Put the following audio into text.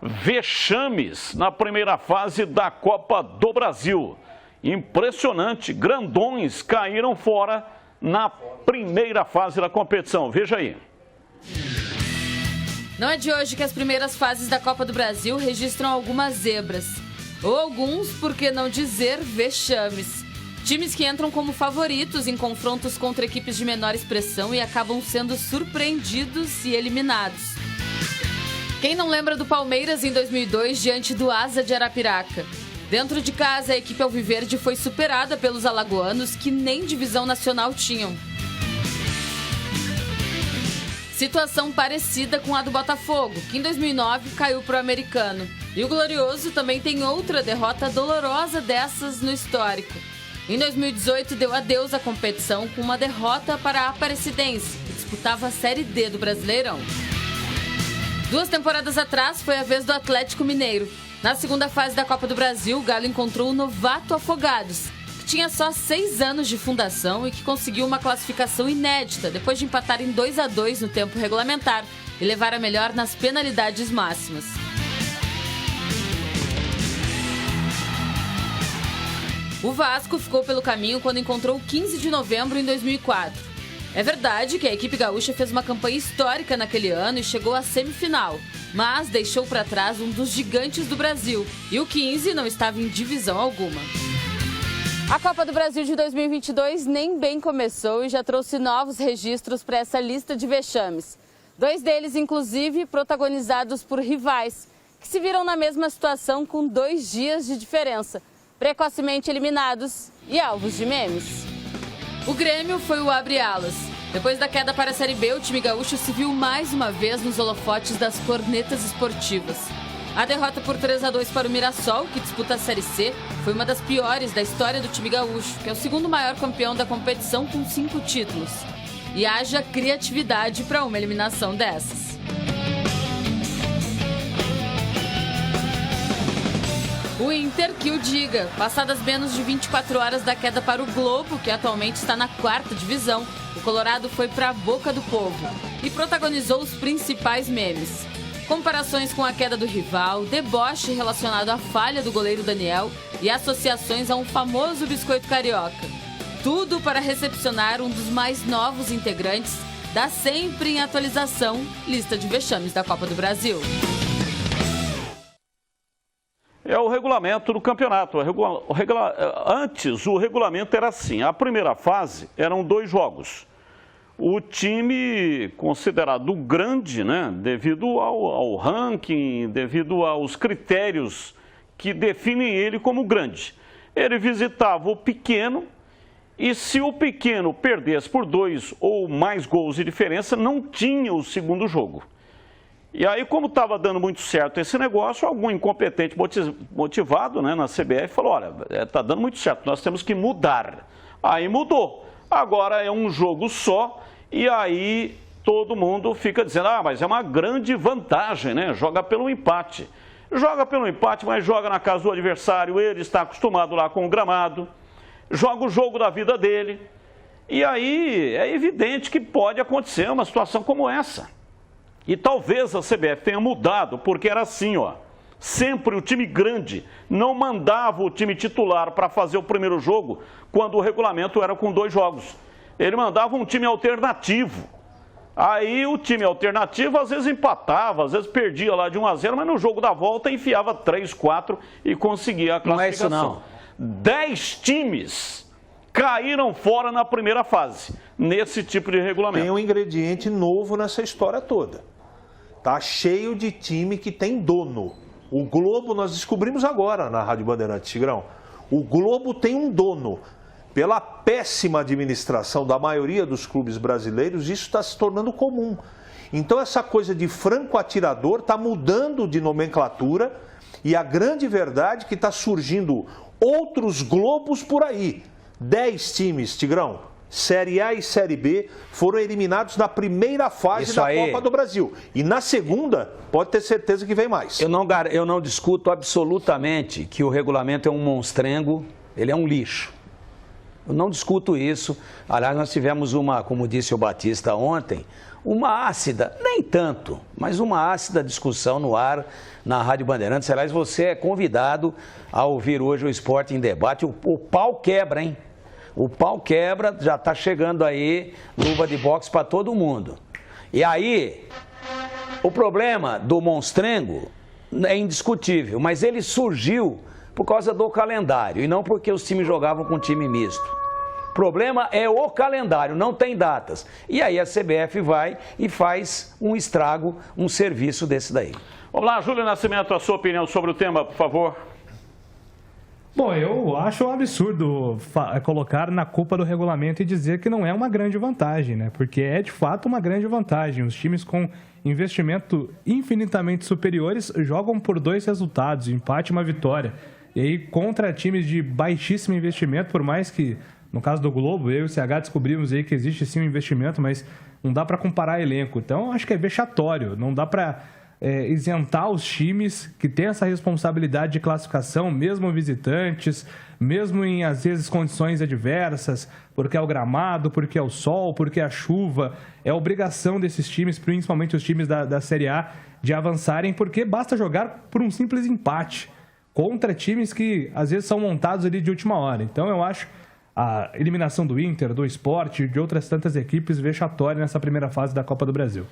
Vexames na primeira fase da Copa do Brasil. Impressionante, grandões caíram fora na primeira fase da competição. Veja aí. Não é de hoje que as primeiras fases da Copa do Brasil registram algumas zebras. Ou alguns, por que não dizer, vexames. Times que entram como favoritos em confrontos contra equipes de menor expressão e acabam sendo surpreendidos e eliminados. Quem não lembra do Palmeiras em 2002 diante do Asa de Arapiraca? Dentro de casa, a equipe alviverde foi superada pelos alagoanos, que nem divisão nacional tinham. Situação parecida com a do Botafogo, que em 2009 caiu para o Americano. E o Glorioso também tem outra derrota dolorosa dessas no histórico. Em 2018, deu adeus à competição com uma derrota para a Aparecidense, que disputava a Série D do Brasileirão. 2 temporadas atrás, foi a vez do Atlético Mineiro. Na segunda fase da Copa do Brasil, o Galo encontrou o novato Afogados, que tinha só 6 anos de fundação e que conseguiu uma classificação inédita depois de empatar em 2-2 no tempo regulamentar e levar a melhor nas penalidades máximas. O Vasco ficou pelo caminho quando encontrou o 15 de novembro em 2004. É verdade que a equipe gaúcha fez uma campanha histórica naquele ano e chegou à semifinal, mas deixou para trás um dos gigantes do Brasil, e o 15 não estava em divisão alguma. A Copa do Brasil de 2022 nem bem começou e já trouxe novos registros para essa lista de vexames. 2 deles, inclusive, protagonizados por rivais, que se viram na mesma situação com 2 dias de diferença, precocemente eliminados e alvos de memes. O Grêmio foi o abre-alas. Depois da queda para a Série B, o time gaúcho se viu mais uma vez nos holofotes das cornetas esportivas. A derrota por 3-2 para o Mirassol, que disputa a Série C, foi uma das piores da história do time gaúcho, que é o segundo maior campeão da competição com 5 títulos. E haja criatividade para uma eliminação dessas. O Inter que o diga. Passadas menos de 24 horas da queda para o Globo, que atualmente está na 4ª divisão, o Colorado foi para a boca do povo e protagonizou os principais memes. Comparações com a queda do rival, deboche relacionado à falha do goleiro Daniel e associações a um famoso biscoito carioca. Tudo para recepcionar um dos mais novos integrantes da sempre em atualização lista de vexames da Copa do Brasil. É o regulamento do campeonato. Antes, o regulamento era assim. A primeira fase eram 2 jogos. O time considerado grande, né, devido ao ranking, devido aos critérios que definem ele como grande. Ele visitava o pequeno e se o pequeno perdesse por 2 ou mais gols de diferença, não tinha o segundo jogo. E aí, como estava dando muito certo esse negócio, algum incompetente motivado, né, na CBF falou, olha, está dando muito certo, nós temos que mudar. Aí mudou. Agora é um jogo só e aí todo mundo fica dizendo, mas é uma grande vantagem, né? Joga pelo empate. Joga pelo empate, mas joga na casa do adversário, ele está acostumado lá com o gramado, joga o jogo da vida dele. E aí é evidente que pode acontecer uma situação como essa. E talvez a CBF tenha mudado, porque era assim, ó. Sempre o time grande não mandava o time titular para fazer o primeiro jogo, quando o regulamento era com 2 jogos. Ele mandava um time alternativo. Aí o time alternativo às vezes empatava, às vezes perdia lá de 1-0, mas no jogo da volta enfiava 3, 4 e conseguia a classificação. Não é isso não. 10 times caíram fora na primeira fase, nesse tipo de regulamento. Tem um ingrediente novo nessa história toda. Tá cheio de time que tem dono. O Globo, nós descobrimos agora na Rádio Bandeirantes, Tigrão. O Globo tem um dono. Pela péssima administração da maioria dos clubes brasileiros, isso está se tornando comum. Então essa coisa de franco atirador está mudando de nomenclatura e a grande verdade é que está surgindo outros Globos por aí. 10 times, Tigrão, Série A e Série B, foram eliminados na primeira fase da Copa do Brasil. E na segunda, pode ter certeza que vem mais. Eu não discuto absolutamente que o regulamento é um monstrengo, ele é um lixo. Eu não discuto isso. Aliás, nós tivemos uma, como disse o Batista ontem, uma ácida, nem tanto, mas uma ácida discussão no ar na Rádio Bandeirantes. Aliás, você é convidado a ouvir hoje o Esporte em Debate. O pau quebra, hein? O pau quebra, já está chegando aí luva de boxe para todo mundo. E aí, o problema do monstrengo é indiscutível, mas ele surgiu por causa do calendário e não porque os times jogavam com time misto. O problema é o calendário, não tem datas. E aí a CBF vai e faz um estrago, um serviço desse daí. Vamos lá, Júlio Nascimento, a sua opinião sobre o tema, por favor. Bom, eu acho um absurdo colocar na culpa do regulamento e dizer que não é uma grande vantagem, né? Porque é de fato uma grande vantagem. Os times com investimento infinitamente superiores jogam por 2 resultados, empate e uma vitória. E aí, contra times de baixíssimo investimento, por mais que, no caso do Globo, eu e o CH descobrimos aí que existe sim um investimento, mas não dá para comparar elenco. Então, acho que é vexatório. Não dá para isentar os times que têm essa responsabilidade de classificação, mesmo visitantes, mesmo em, às vezes, condições adversas, porque é o gramado, porque é o sol, porque é a chuva. É obrigação desses times, principalmente os times da Série A, de avançarem, porque basta jogar por um simples empate contra times que, às vezes, são montados ali de última hora. Então, eu acho a eliminação do Inter, do Sport e de outras tantas equipes vexatória nessa primeira fase da Copa do Brasil.